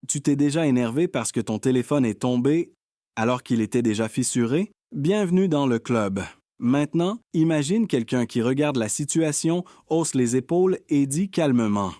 Tu t'es déjà énervé parce que ton téléphone est tombé alors qu'il était déjà fissuré? Bienvenue dans le club. Maintenant, imagine quelqu'un qui regarde la situation, hausse les épaules et dit calmement.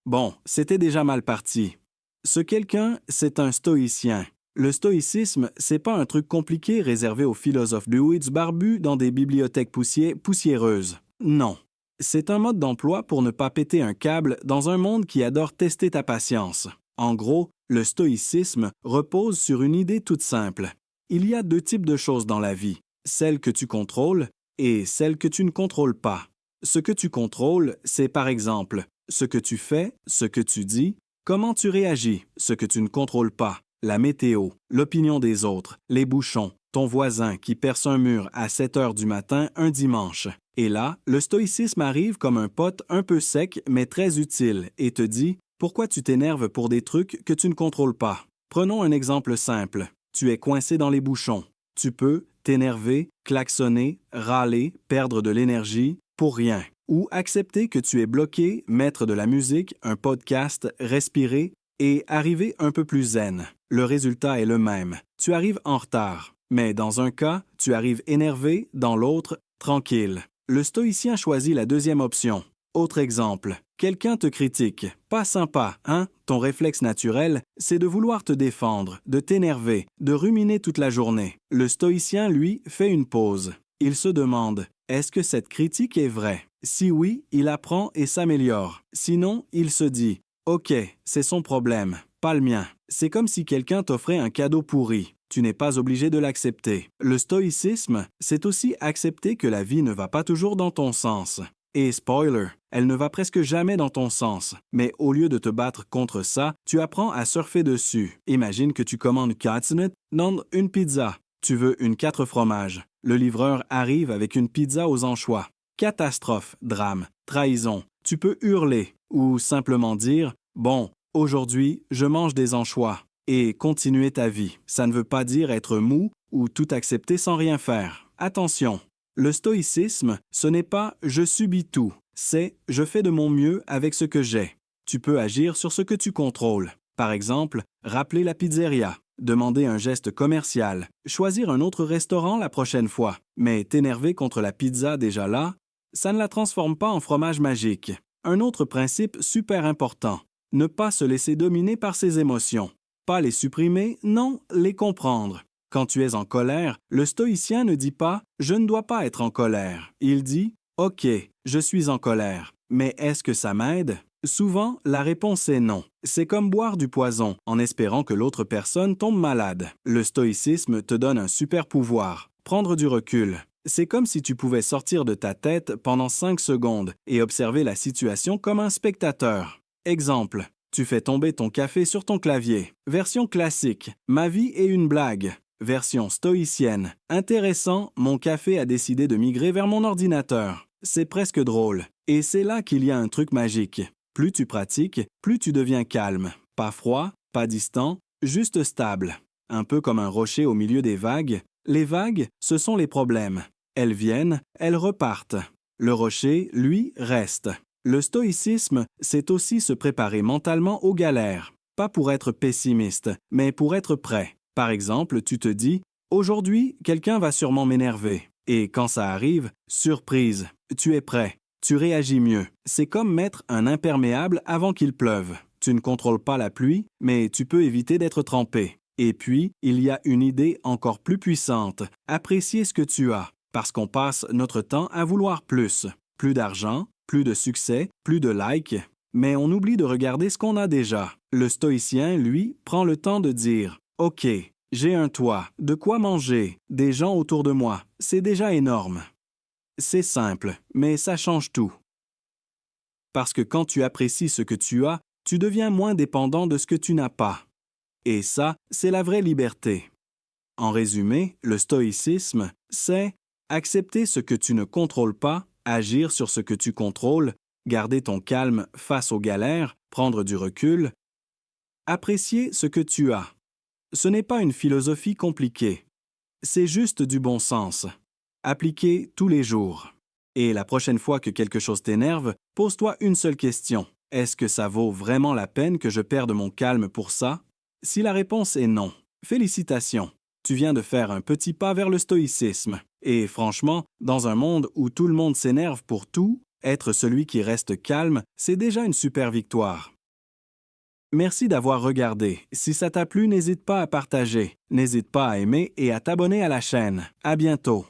Bon, c'était déjà mal parti. Ce quelqu'un, c'est un stoïcien. Le stoïcisme, c'est pas un truc compliqué réservé aux philosophes druides barbus dans des bibliothèques poussiéreuses. Non. C'est un mode d'emploi pour ne pas péter un câble dans un monde qui adore tester ta patience. En gros, le stoïcisme repose sur une idée toute simple. Il y a deux types de choses dans la vie, celles que tu contrôles et celles que tu ne contrôles pas. Ce que tu contrôles, c'est par exemple ce que tu fais, ce que tu dis, comment tu réagis, ce que tu ne contrôles pas, la météo, l'opinion des autres, les bouchons, ton voisin qui perce un mur à 7 heures du matin un dimanche. Et là, le stoïcisme arrive comme un pote un peu sec mais très utile et te dit « Pourquoi tu t'énerves pour des trucs que tu ne contrôles pas? » Prenons un exemple simple. Tu es coincé dans les bouchons. Tu peux t'énerver, klaxonner, râler, perdre de l'énergie pour rien. Ou accepter que tu es bloqué, mettre de la musique, un podcast, respirer et arriver un peu plus zen. Le résultat est le même. Tu arrives en retard. Mais dans un cas, tu arrives énervé, dans l'autre, tranquille. Le stoïcien choisit la deuxième option. Autre exemple, quelqu'un te critique. Pas sympa, hein? Ton réflexe naturel, c'est de vouloir te défendre, de t'énerver, de ruminer toute la journée. Le stoïcien, lui, fait une pause. Il se demande, est-ce que cette critique est vraie? Si oui, il apprend et s'améliore. Sinon, il se dit, OK, c'est son problème, pas le mien. C'est comme si quelqu'un t'offrait un cadeau pourri. Tu n'es pas obligé de l'accepter. Le stoïcisme, c'est aussi accepter que la vie ne va pas toujours dans ton sens. Et spoiler, elle ne va presque jamais dans ton sens. Mais au lieu de te battre contre ça, tu apprends à surfer dessus. Imagine que tu commandes 4 nuggets, non, une pizza. Tu veux une 4 fromages. Le livreur arrive avec une pizza aux anchois. Catastrophe, drame, trahison. Tu peux hurler ou simplement dire « Bon, aujourd'hui, je mange des anchois » et continuer ta vie. Ça ne veut pas dire être mou ou tout accepter sans rien faire. Attention, le stoïcisme, ce n'est pas « je subis tout », c'est « je fais de mon mieux avec ce que j'ai ». Tu peux agir sur ce que tu contrôles. Par exemple, rappeler la pizzeria, demander un geste commercial, choisir un autre restaurant la prochaine fois. Mais t'énerver contre la pizza déjà là, ça ne la transforme pas en fromage magique. Un autre principe super important, ne pas se laisser dominer par ses émotions. Pas les supprimer, non, les comprendre. Quand tu es en colère, le stoïcien ne dit pas « je ne dois pas être en colère ». Il dit « OK, je suis en colère, mais est-ce que ça m'aide ?» Souvent, la réponse est non. C'est comme boire du poison en espérant que l'autre personne tombe malade. Le stoïcisme te donne un super pouvoir, prendre du recul. C'est comme si tu pouvais sortir de ta tête pendant 5 secondes et observer la situation comme un spectateur. Exemple, tu fais tomber ton café sur ton clavier. Version classique, ma vie est une blague. Version stoïcienne, intéressant, mon café a décidé de migrer vers mon ordinateur. C'est presque drôle. Et c'est là qu'il y a un truc magique. Plus tu pratiques, plus tu deviens calme. Pas froid, pas distant, juste stable. Un peu comme un rocher au milieu des vagues. Les vagues, ce sont les problèmes. Elles viennent, elles repartent. Le rocher, lui, reste. Le stoïcisme, c'est aussi se préparer mentalement aux galères. Pas pour être pessimiste, mais pour être prêt. Par exemple, tu te dis « Aujourd'hui, quelqu'un va sûrement m'énerver. » Et quand ça arrive, surprise, tu es prêt. Tu réagis mieux. C'est comme mettre un imperméable avant qu'il pleuve. Tu ne contrôles pas la pluie, mais tu peux éviter d'être trempé. Et puis, il y a une idée encore plus puissante. Apprécier ce que tu as, parce qu'on passe notre temps à vouloir plus. Plus d'argent, plus de succès, plus de likes. Mais on oublie de regarder ce qu'on a déjà. Le stoïcien, lui, prend le temps de dire « OK, j'ai un toit, de quoi manger, des gens autour de moi. C'est déjà énorme. » C'est simple, mais ça change tout. Parce que quand tu apprécies ce que tu as, tu deviens moins dépendant de ce que tu n'as pas. Et ça, c'est la vraie liberté. En résumé, le stoïcisme, c'est accepter ce que tu ne contrôles pas, agir sur ce que tu contrôles, garder ton calme face aux galères, prendre du recul, apprécier ce que tu as. Ce n'est pas une philosophie compliquée. C'est juste du bon sens. Appliqué tous les jours. Et la prochaine fois que quelque chose t'énerve, pose-toi une seule question. Est-ce que ça vaut vraiment la peine que je perde mon calme pour ça? Si la réponse est non, félicitations. Tu viens de faire un petit pas vers le stoïcisme. Et franchement, dans un monde où tout le monde s'énerve pour tout, être celui qui reste calme, c'est déjà une super victoire. Merci d'avoir regardé. Si ça t'a plu, n'hésite pas à partager, n'hésite pas à aimer et à t'abonner à la chaîne. À bientôt.